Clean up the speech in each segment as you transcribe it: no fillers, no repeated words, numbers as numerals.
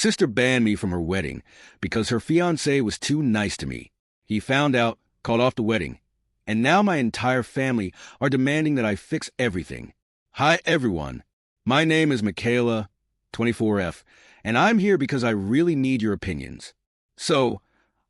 sister banned me from her wedding because her fiancé was too nice to me. He found out, called off the wedding, and now my entire family are demanding that I fix everything. Hi, everyone. My name is Michaela, 24F, and I'm here because I really need your opinions. So,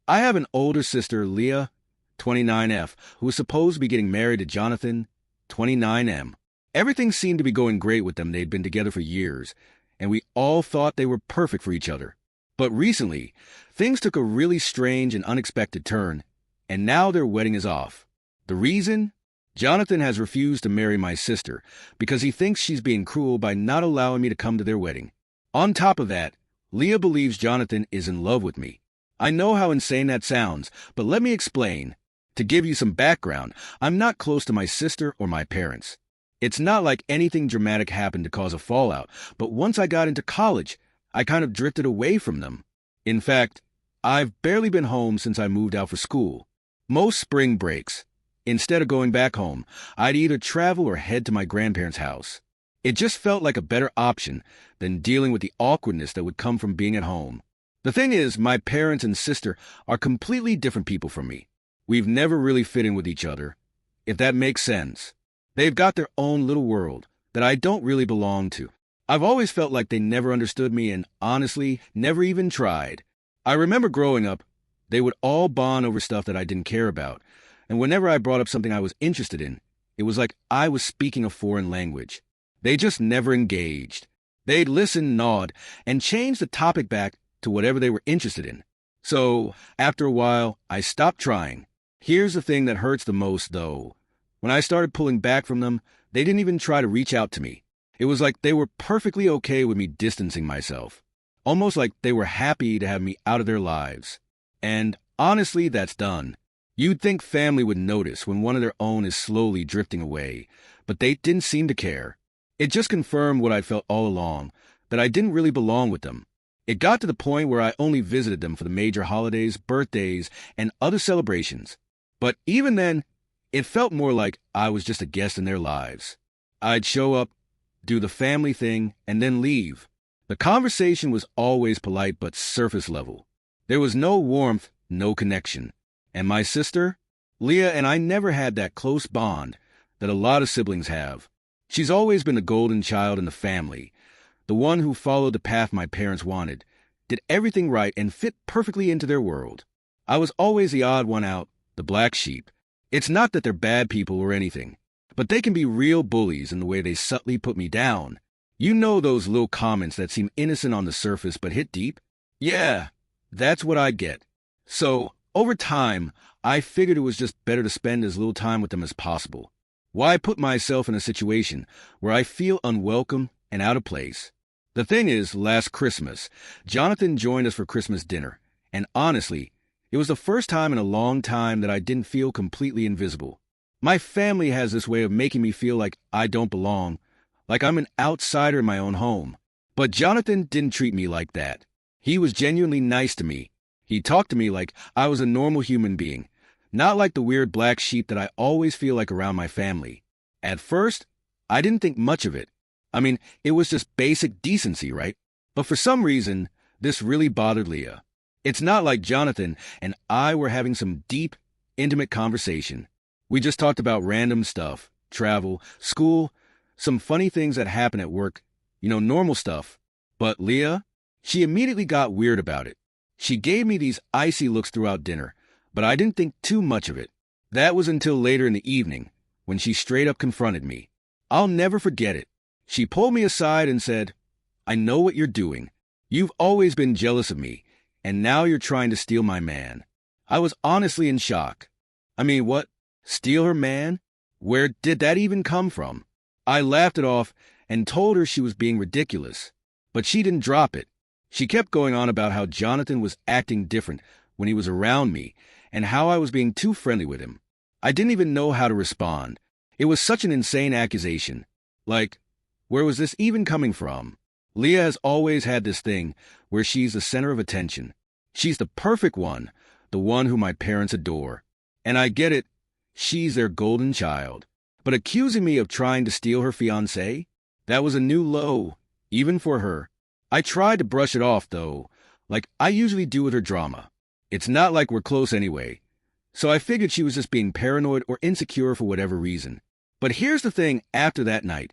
I have an older sister, Leah, 29F, who is supposed to be getting married to Jonathan, 29M. Everything seemed to be going great with them. They'd been together for years, and we all thought they were perfect for each other. But recently, things took a really strange and unexpected turn, and now their wedding is off. The reason? Jonathan has refused to marry my sister because he thinks she's being cruel by not allowing me to come to their wedding. On top of that, Leah believes Jonathan is in love with me. I know how insane that sounds, but let me explain. To give you some background, I'm not close to my sister or my parents. It's not like anything dramatic happened to cause a fallout, but once I got into college, I kind of drifted away from them. In fact, I've barely been home since I moved out for school. Most spring breaks, instead of going back home, I'd either travel or head to my grandparents' house. It just felt like a better option than dealing with the awkwardness that would come from being at home. The thing is, my parents and sister are completely different people from me. We've never really fit in with each other, if that makes sense. They've got their own little world that I don't really belong to. I've always felt like they never understood me and, honestly, never even tried. I remember growing up, they would all bond over stuff that I didn't care about, and whenever I brought up something I was interested in, it was like I was speaking a foreign language. They just never engaged. They'd listen, nod, and change the topic back to whatever they were interested in. So, after a while, I stopped trying. Here's the thing that hurts the most, though. When I started pulling back from them, they didn't even try to reach out to me. It was like they were perfectly okay with me distancing myself. Almost like they were happy to have me out of their lives. And honestly, that's done. You'd think family would notice when one of their own is slowly drifting away, but they didn't seem to care. It just confirmed what I felt all along, that I didn't really belong with them. It got to the point where I only visited them for the major holidays, birthdays, and other celebrations. But even then, it felt more like I was just a guest in their lives. I'd show up, do the family thing, and then leave. The conversation was always polite but surface level. There was no warmth, no connection. And my sister, Leah, and I never had that close bond that a lot of siblings have. She's always been the golden child in the family, the one who followed the path my parents wanted, did everything right, and fit perfectly into their world. I was always the odd one out, the black sheep. It's not that they're bad people or anything, but they can be real bullies in the way they subtly put me down. You know those little comments that seem innocent on the surface but hit deep? Yeah, that's what I get. So, over time, I figured it was just better to spend as little time with them as possible. Why put myself in a situation where I feel unwelcome and out of place? The thing is, last Christmas, Jonathan joined us for Christmas dinner, and honestly, it was the first time in a long time that I didn't feel completely invisible. My family has this way of making me feel like I don't belong, like I'm an outsider in my own home. But Jonathan didn't treat me like that. He was genuinely nice to me. He talked to me like I was a normal human being, not like the weird black sheep that I always feel like around my family. At first, I didn't think much of it. I mean, it was just basic decency, right? But for some reason, this really bothered Leah. It's not like Jonathan and I were having some deep, intimate conversation. We just talked about random stuff, travel, school, some funny things that happen at work, normal stuff. But Leah, she immediately got weird about it. She gave me these icy looks throughout dinner, but I didn't think too much of it. That was until later in the evening, when she straight up confronted me. I'll never forget it. She pulled me aside and said, "I know what you're doing. You've always been jealous of me, and now you're trying to steal my man." I was honestly in shock. I mean, what? Steal her man? Where did that even come from? I laughed it off and told her she was being ridiculous. But she didn't drop it. She kept going on about how Jonathan was acting different when he was around me and how I was being too friendly with him. I didn't even know how to respond. It was such an insane accusation. Like, where was this even coming from? Leah has always had this thing where she's the center of attention. She's the perfect one, the one who my parents adore. And I get it, she's their golden child. But accusing me of trying to steal her fiancé? That was a new low, even for her. I tried to brush it off, though, like I usually do with her drama. It's not like we're close anyway, so I figured she was just being paranoid or insecure for whatever reason. But here's the thing, after that night,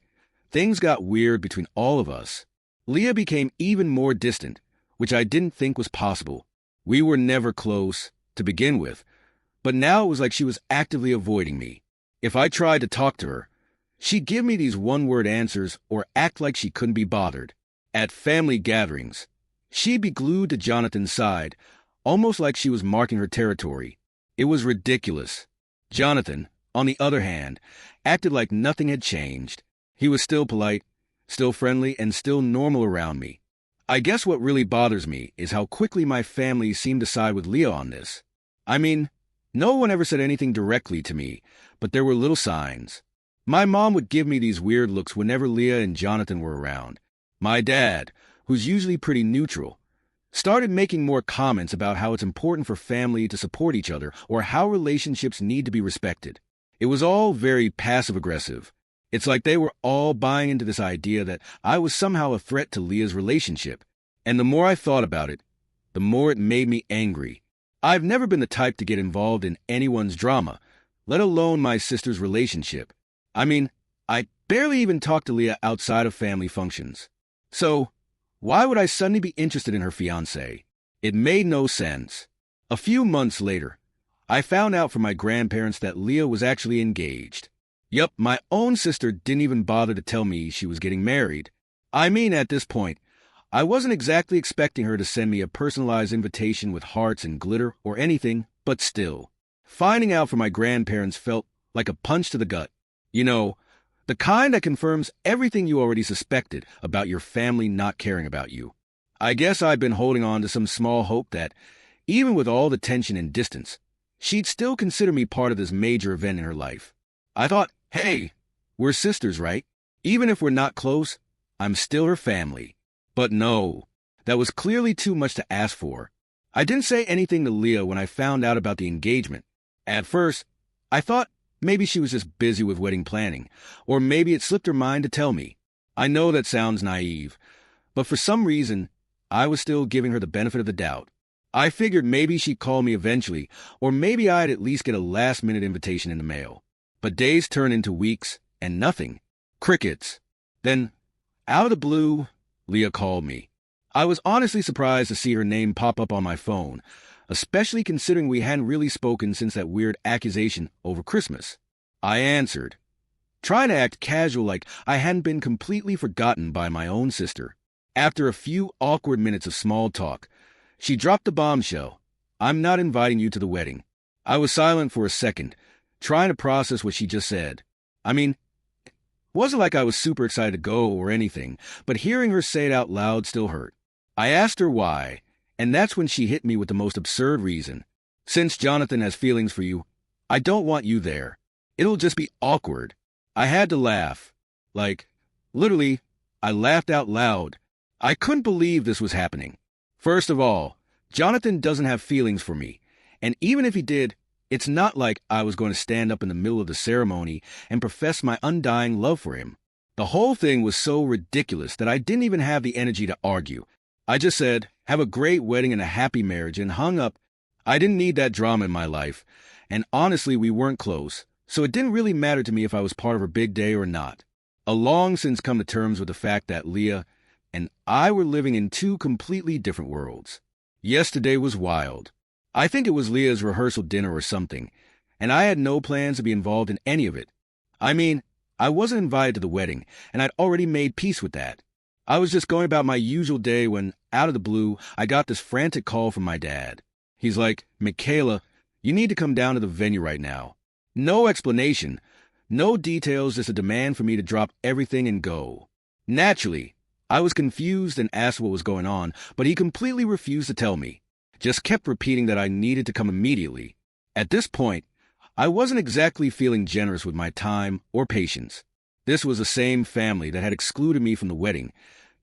things got weird between all of us. Leah became even more distant, which I didn't think was possible. We were never close, to begin with, but now it was like she was actively avoiding me. If I tried to talk to her, she'd give me these one-word answers or act like she couldn't be bothered. At family gatherings, she'd be glued to Jonathan's side, almost like she was marking her territory. It was ridiculous. Jonathan, on the other hand, acted like nothing had changed. He was still polite, still friendly, and still normal around me. I guess what really bothers me is how quickly my family seemed to side with Leah on this. I mean, no one ever said anything directly to me, but there were little signs. My mom would give me these weird looks whenever Leah and Jonathan were around. My dad, who's usually pretty neutral, started making more comments about how it's important for family to support each other or how relationships need to be respected. It was all very passive-aggressive. It's like they were all buying into this idea that I was somehow a threat to Leah's relationship. And the more I thought about it, the more it made me angry. I've never been the type to get involved in anyone's drama, let alone my sister's relationship. I mean, I barely even talk to Leah outside of family functions. So, why would I suddenly be interested in her fiancé? It made no sense. A few months later, I found out from my grandparents that Leah was actually engaged. Yup, my own sister didn't even bother to tell me she was getting married. I mean, at this point, I wasn't exactly expecting her to send me a personalized invitation with hearts and glitter or anything, but still. Finding out from my grandparents felt like a punch to the gut. You know, the kind that confirms everything you already suspected about your family not caring about you. I guess I'd been holding on to some small hope that, even with all the tension and distance, she'd still consider me part of this major event in her life. I thought, hey, we're sisters, right? Even if we're not close, I'm still her family. But no, that was clearly too much to ask for. I didn't say anything to Leah when I found out about the engagement. At first, I thought maybe she was just busy with wedding planning, or maybe it slipped her mind to tell me. I know that sounds naive, but for some reason, I was still giving her the benefit of the doubt. I figured maybe she'd call me eventually, or maybe I'd at least get a last-minute invitation in the mail. But days turned into weeks, and nothing. Crickets. Then, out of the blue, Leah called me. I was honestly surprised to see her name pop up on my phone, especially considering we hadn't really spoken since that weird accusation over Christmas. I answered, trying to act casual like I hadn't been completely forgotten by my own sister. After a few awkward minutes of small talk, she dropped the bombshell. I'm not inviting you to the wedding. I was silent for a second, trying to process what she just said. I mean, it wasn't like I was super excited to go or anything, but hearing her say it out loud still hurt. I asked her why, and that's when she hit me with the most absurd reason. Since Jonathan has feelings for you, I don't want you there. It'll just be awkward. I had to laugh. Like, literally, I laughed out loud. I couldn't believe this was happening. First of all, Jonathan doesn't have feelings for me, and even if he did, it's not like I was going to stand up in the middle of the ceremony and profess my undying love for him. The whole thing was so ridiculous that I didn't even have the energy to argue. I just said, have a great wedding and a happy marriage, and hung up. I didn't need that drama in my life, and honestly, we weren't close, so it didn't really matter to me if I was part of her big day or not. I've long since come to terms with the fact that Leah and I were living in two completely different worlds. Yesterday was wild. I think it was Leah's rehearsal dinner or something, and I had no plans to be involved in any of it. I mean, I wasn't invited to the wedding, and I'd already made peace with that. I was just going about my usual day when, out of the blue, I got this frantic call from my dad. He's like, Michaela, you need to come down to the venue right now. No explanation, no details, just a demand for me to drop everything and go. Naturally, I was confused and asked what was going on, but he completely refused to tell me. Just kept repeating that I needed to come immediately. At this point, I wasn't exactly feeling generous with my time or patience. This was the same family that had excluded me from the wedding,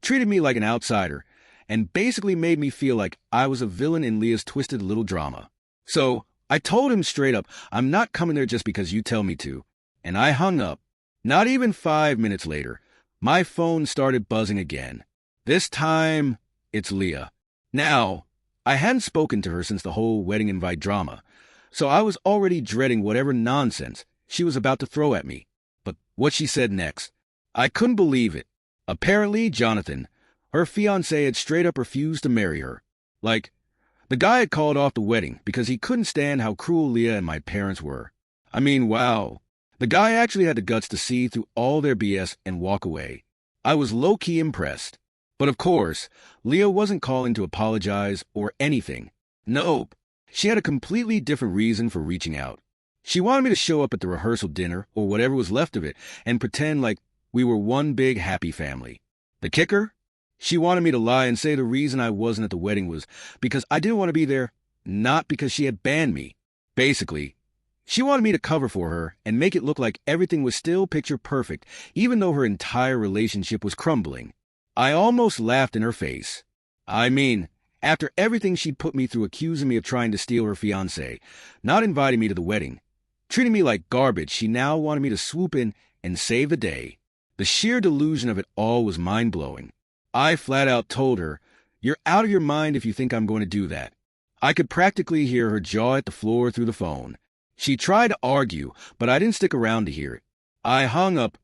treated me like an outsider, and basically made me feel like I was a villain in Leah's twisted little drama. So, I told him straight up, I'm not coming there just because you tell me to, and I hung up. Not even 5 minutes later, my phone started buzzing again. This time, it's Leah. Now, I hadn't spoken to her since the whole wedding invite drama, so I was already dreading whatever nonsense she was about to throw at me. But what she said next, I couldn't believe it. Apparently, Jonathan, her fiancé, had straight up refused to marry her. Like, the guy had called off the wedding because he couldn't stand how cruel Leah and my parents were. I mean, wow. The guy actually had the guts to see through all their BS and walk away. I was low-key impressed. But of course, Leah wasn't calling to apologize or anything. Nope. She had a completely different reason for reaching out. She wanted me to show up at the rehearsal dinner, or whatever was left of it, and pretend like we were one big happy family. The kicker? She wanted me to lie and say the reason I wasn't at the wedding was because I didn't want to be there, not because she had banned me. Basically, she wanted me to cover for her and make it look like everything was still picture perfect, even though her entire relationship was crumbling. I almost laughed in her face. I mean, after everything she'd put me through, accusing me of trying to steal her fiancé, not inviting me to the wedding, treating me like garbage, she now wanted me to swoop in and save the day. The sheer delusion of it all was mind-blowing. I flat out told her, "You're out of your mind if you think I'm going to do that." I could practically hear her jaw at the floor through the phone. She tried to argue, but I didn't stick around to hear it. I hung up,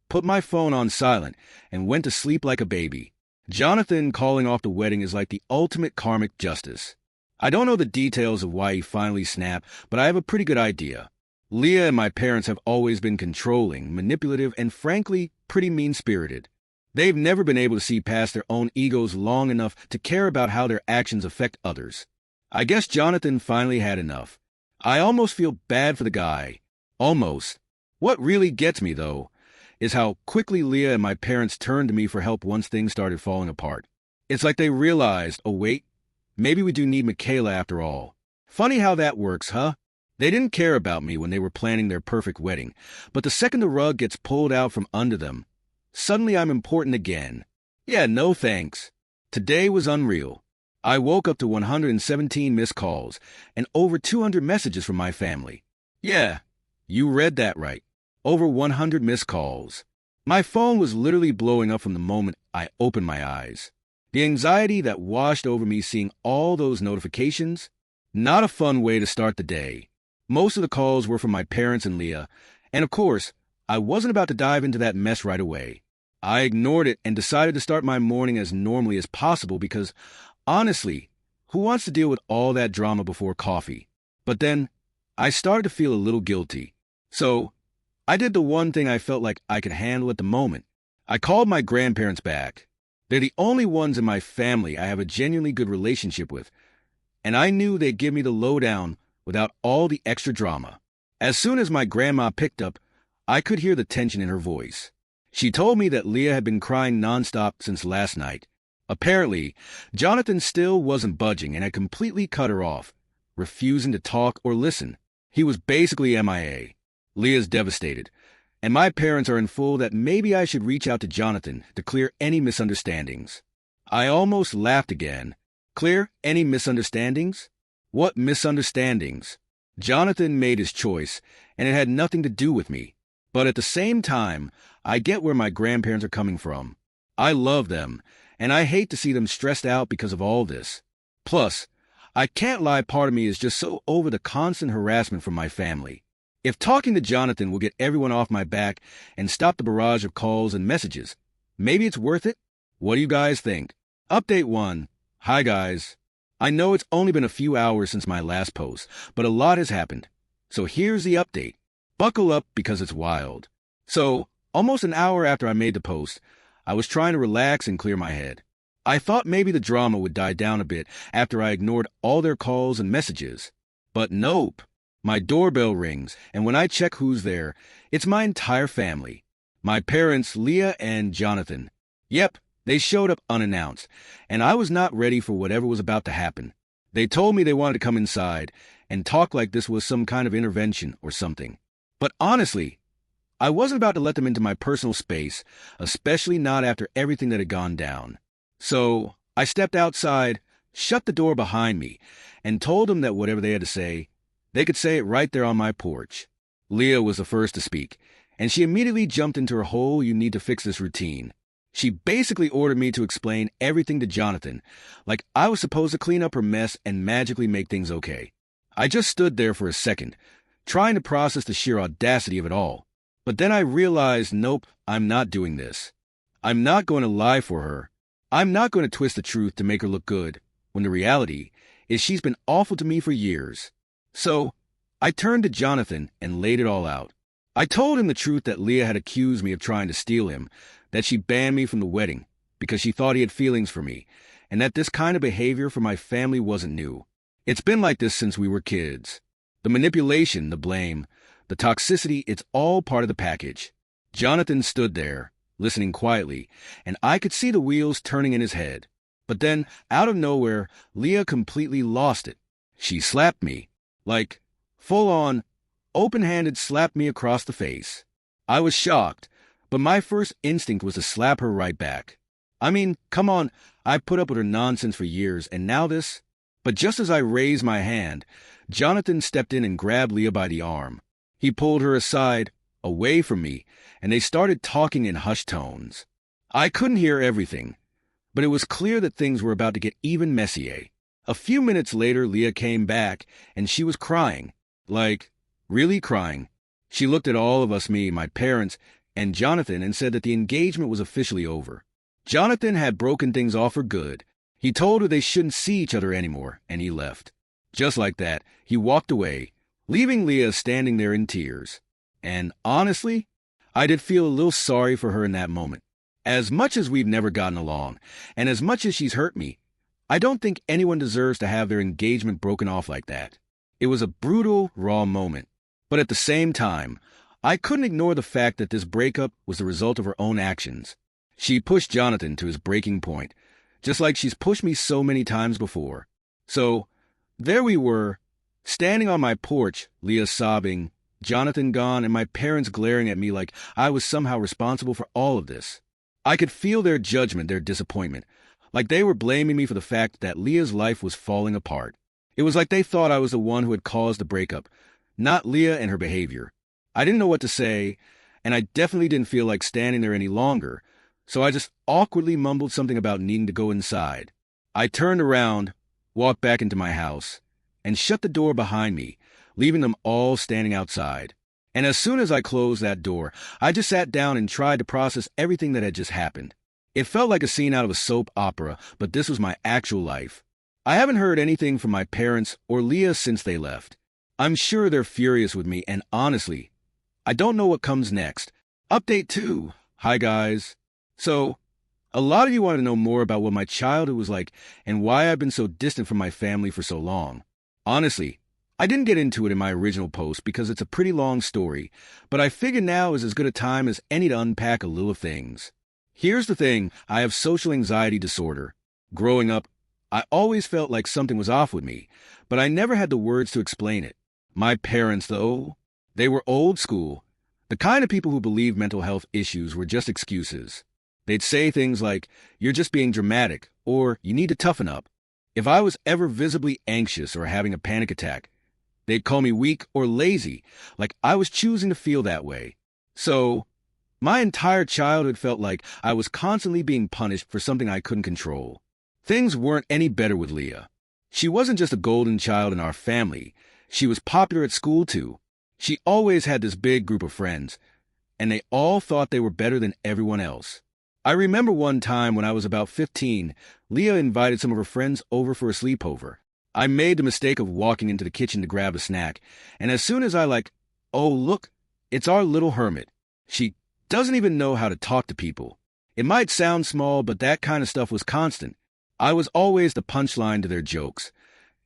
put my phone on silent, and went to sleep like a baby. Jonathan calling off the wedding is like the ultimate karmic justice. I don't know the details of why he finally snapped, but I have a pretty good idea. Leah and my parents have always been controlling, manipulative, and frankly, pretty mean-spirited. They've never been able to see past their own egos long enough to care about how their actions affect others. I guess Jonathan finally had enough. I almost feel bad for the guy. Almost. What really gets me, though, is how quickly Leah and my parents turned to me for help once things started falling apart. It's like they realized, oh wait, maybe we do need Michaela after all. Funny how that works, huh? They didn't care about me when they were planning their perfect wedding, but the second the rug gets pulled out from under them, suddenly I'm important again. Yeah, no thanks. Today was unreal. I woke up to 117 missed calls and over 200 messages from my family. Yeah, you read that right. Over 100 missed calls. My phone was literally blowing up from the moment I opened my eyes. The anxiety that washed over me seeing all those notifications, not a fun way to start the day. Most of the calls were from my parents and Leah, and of course, I wasn't about to dive into that mess right away. I ignored it and decided to start my morning as normally as possible because, honestly, who wants to deal with all that drama before coffee? But then, I started to feel a little guilty. So, I did the one thing I felt like I could handle at the moment. I called my grandparents back. They're the only ones in my family I have a genuinely good relationship with, and I knew they'd give me the lowdown without all the extra drama. As soon as my grandma picked up, I could hear the tension in her voice. She told me that Leah had been crying nonstop since last night. Apparently, Jonathan still wasn't budging and had completely cut her off, refusing to talk or listen. He was basically MIA. Leah's devastated, and my parents are in full that maybe I should reach out to Jonathan to clear any misunderstandings. I almost laughed again. Clear any misunderstandings? What misunderstandings? Jonathan made his choice, and it had nothing to do with me. But at the same time, I get where my grandparents are coming from. I love them, and I hate to see them stressed out because of all this. Plus, I can't lie, part of me is just so over the constant harassment from my family. If talking to Jonathan will get everyone off my back and stop the barrage of calls and messages, maybe it's worth it? What do you guys think? Update 1. Hi guys. I know it's only been a few hours since my last post, but a lot has happened. So here's the update. Buckle up because it's wild. So, almost an hour after I made the post, I was trying to relax and clear my head. I thought maybe the drama would die down a bit after I ignored all their calls and messages. But nope. My doorbell rings, and when I check who's there, it's my entire family. My parents, Leah and Jonathan. Yep, they showed up unannounced, and I was not ready for whatever was about to happen. They told me they wanted to come inside and talk like this was some kind of intervention or something. But honestly, I wasn't about to let them into my personal space, especially not after everything that had gone down. So I stepped outside, shut the door behind me, and told them that whatever they had to say, they could say it right there on my porch. Leah was the first to speak, and she immediately jumped into her whole "you need to fix this" routine. She basically ordered me to explain everything to Jonathan, like I was supposed to clean up her mess and magically make things okay. I just stood there for a second, trying to process the sheer audacity of it all. But then I realized, nope, I'm not doing this. I'm not going to lie for her. I'm not going to twist the truth to make her look good, when the reality is she's been awful to me for years. So, I turned to Jonathan and laid it all out. I told him the truth that Leah had accused me of trying to steal him, that she banned me from the wedding because she thought he had feelings for me, and that this kind of behavior from my family wasn't new. It's been like this since we were kids. The manipulation, the blame, the toxicity, it's all part of the package. Jonathan stood there, listening quietly, and I could see the wheels turning in his head. But then, out of nowhere, Leah completely lost it. She slapped me. Like, full-on, open-handed slapped me across the face. I was shocked, but my first instinct was to slap her right back. I mean, come on, I put up with her nonsense for years, and now this? But just as I raised my hand, Jonathan stepped in and grabbed Leah by the arm. He pulled her aside, away from me, and they started talking in hushed tones. I couldn't hear everything, but it was clear that things were about to get even messier. A few minutes later, Leah came back, and she was crying. Like, really crying. She looked at all of us, me, my parents, and Jonathan, and said that the engagement was officially over. Jonathan had broken things off for good. He told her they shouldn't see each other anymore, and he left. Just like that, he walked away, leaving Leah standing there in tears. And honestly, I did feel a little sorry for her in that moment. As much as we've never gotten along, and as much as she's hurt me, I don't think anyone deserves to have their engagement broken off like that. It was a brutal, raw moment. But at the same time, I couldn't ignore the fact that this breakup was the result of her own actions. She pushed Jonathan to his breaking point, just like she's pushed me so many times before. So, there we were, standing on my porch, Leah sobbing, Jonathan gone, and my parents glaring at me like I was somehow responsible for all of this. I could feel their judgment, their disappointment, like they were blaming me for the fact that Leah's life was falling apart. It was like they thought I was the one who had caused the breakup, not Leah and her behavior. I didn't know what to say, and I definitely didn't feel like standing there any longer, so I just awkwardly mumbled something about needing to go inside. I turned around, walked back into my house, and shut the door behind me, leaving them all standing outside. And as soon as I closed that door, I just sat down and tried to process everything that had just happened. It felt like a scene out of a soap opera, but this was my actual life. I haven't heard anything from my parents or Leah since they left. I'm sure they're furious with me, and honestly, I don't know what comes next. Update 2. Hi, guys. So, a lot of you want to know more about what my childhood was like and why I've been so distant from my family for so long. Honestly, I didn't get into it in my original post because it's a pretty long story, but I figure now is as good a time as any to unpack a little things. Here's the thing, I have social anxiety disorder. Growing up, I always felt like something was off with me, but I never had the words to explain it. My parents, though, they were old school, the kind of people who believed mental health issues were just excuses. They'd say things like, "You're just being dramatic," or "You need to toughen up." If I was ever visibly anxious or having a panic attack, they'd call me weak or lazy, like I was choosing to feel that way. So, my entire childhood felt like I was constantly being punished for something I couldn't control. Things weren't any better with Leah. She wasn't just a golden child in our family. She was popular at school, too. She always had this big group of friends, and they all thought they were better than everyone else. I remember one time when I was about 15, Leah invited some of her friends over for a sleepover. I made the mistake of walking into the kitchen to grab a snack, and as soon as oh, look, it's our little hermit. She doesn't even know how to talk to people. It might sound small, but that kind of stuff was constant. I was always the punchline to their jokes,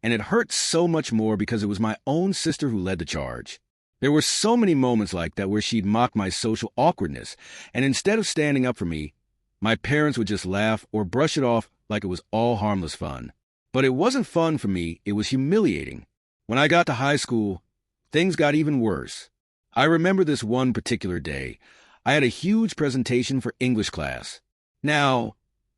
and it hurt so much more because it was my own sister who led the charge. There were so many moments like that where she'd mock my social awkwardness, and instead of standing up for me, my parents would just laugh or brush it off like it was all harmless fun. But it wasn't fun for me, it was humiliating. When I got to high school, things got even worse. I remember this one particular day. I had a huge presentation for English class. Now,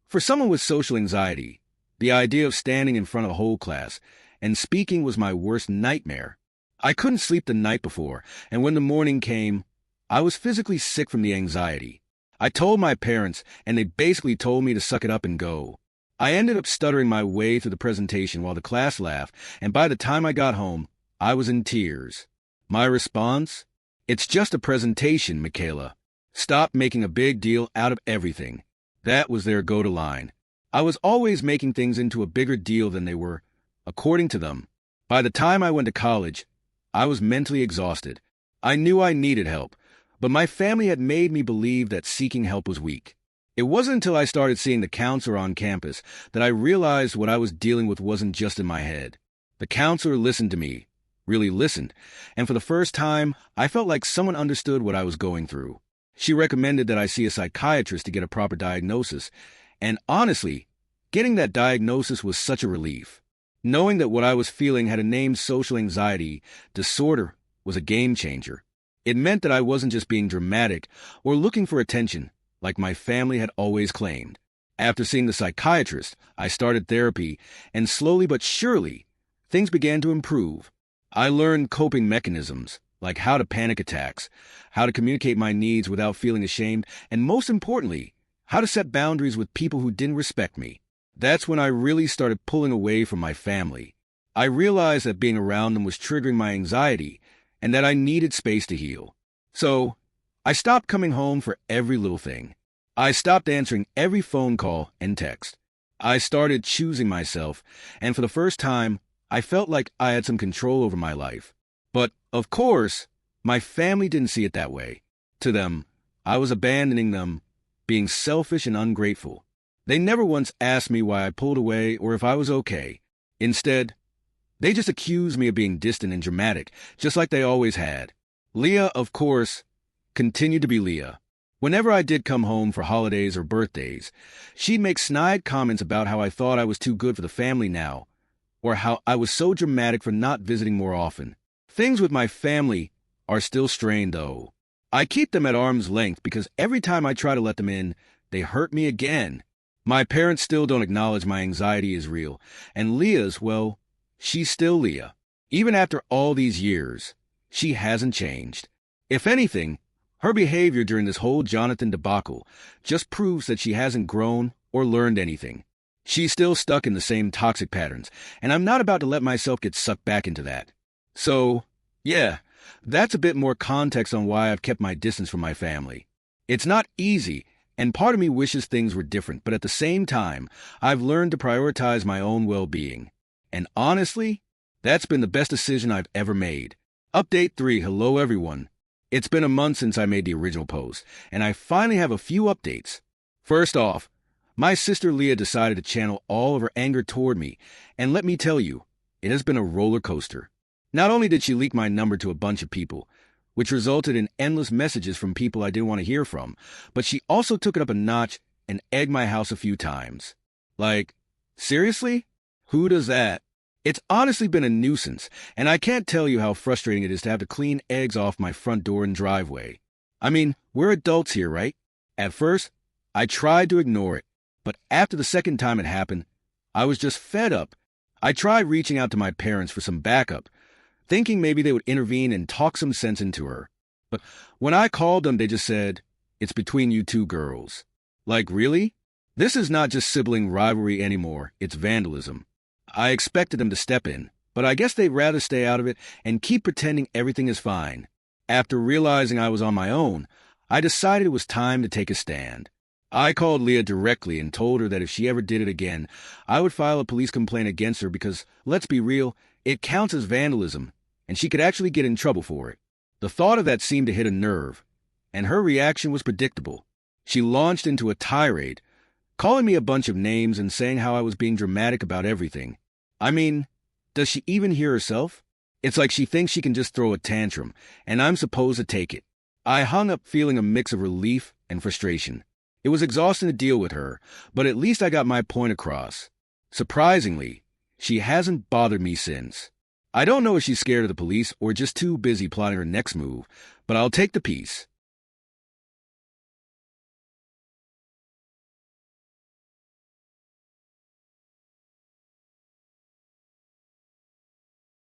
for someone with social anxiety, the idea of standing in front of a whole class and speaking was my worst nightmare. I couldn't sleep the night before, and when the morning came, I was physically sick from the anxiety. I told my parents, and they basically told me to suck it up and go. I ended up stuttering my way through the presentation while the class laughed, and by the time I got home, I was in tears. My response? It's just a presentation, Michaela. Stop making a big deal out of everything. That was their go-to line. I was always making things into a bigger deal than they were, according to them. By the time I went to college, I was mentally exhausted. I knew I needed help, but my family had made me believe that seeking help was weak. It wasn't until I started seeing the counselor on campus that I realized what I was dealing with wasn't just in my head. The counselor listened to me, really listened, and for the first time, I felt like someone understood what I was going through. She recommended that I see a psychiatrist to get a proper diagnosis, and honestly, getting that diagnosis was such a relief. Knowing that what I was feeling had a name, social anxiety disorder, was a game changer. It meant that I wasn't just being dramatic or looking for attention, like my family had always claimed. After seeing the psychiatrist, I started therapy, and slowly but surely, things began to improve. I learned coping mechanisms, like how to panic attacks, how to communicate my needs without feeling ashamed, and most importantly, how to set boundaries with people who didn't respect me. That's when I really started pulling away from my family. I realized that being around them was triggering my anxiety, and that I needed space to heal. So, I stopped coming home for every little thing. I stopped answering every phone call and text. I started choosing myself, and for the first time, I felt like I had some control over my life. But, of course, my family didn't see it that way. To them, I was abandoning them, being selfish and ungrateful. They never once asked me why I pulled away or if I was okay. Instead, they just accused me of being distant and dramatic, just like they always had. Leah, of course, continued to be Leah. Whenever I did come home for holidays or birthdays, she'd make snide comments about how I thought I was too good for the family now, or how I was so dramatic for not visiting more often. Things with my family are still strained, though. I keep them at arm's length because every time I try to let them in, they hurt me again. My parents still don't acknowledge my anxiety is real, and Leah's, well, she's still Leah. Even after all these years, she hasn't changed. If anything, her behavior during this whole Jonathan debacle just proves that she hasn't grown or learned anything. She's still stuck in the same toxic patterns, and I'm not about to let myself get sucked back into that. So, yeah, that's a bit more context on why I've kept my distance from my family. It's not easy, and part of me wishes things were different, but at the same time, I've learned to prioritize my own well-being. And honestly, that's been the best decision I've ever made. Update 3, hello everyone. It's been a month since I made the original post, and I finally have a few updates. First off, my sister Leah decided to channel all of her anger toward me, and let me tell you, it has been a roller coaster. Not only did she leak my number to a bunch of people, which resulted in endless messages from people I didn't want to hear from, but she also took it up a notch and egged my house a few times. Like, seriously? Who does that? It's honestly been a nuisance, and I can't tell you how frustrating it is to have to clean eggs off my front door and driveway. I mean, we're adults here, right? At first, I tried to ignore it, but after the second time it happened, I was just fed up. I tried reaching out to my parents for some backup, thinking maybe they would intervene and talk some sense into her. But when I called them, they just said, "It's between you two girls." Like, really? This is not just sibling rivalry anymore, it's vandalism. I expected them to step in, but I guess they'd rather stay out of it and keep pretending everything is fine. After realizing I was on my own, I decided it was time to take a stand. I called Leah directly and told her that if she ever did it again, I would file a police complaint against her because, let's be real, it counts as vandalism, and she could actually get in trouble for it. The thought of that seemed to hit a nerve, and her reaction was predictable. She launched into a tirade, calling me a bunch of names and saying how I was being dramatic about everything. I mean, does she even hear herself? It's like she thinks she can just throw a tantrum, and I'm supposed to take it. I hung up feeling a mix of relief and frustration. It was exhausting to deal with her, but at least I got my point across. Surprisingly, she hasn't bothered me since. I don't know if she's scared of the police or just too busy plotting her next move, but I'll take the peace.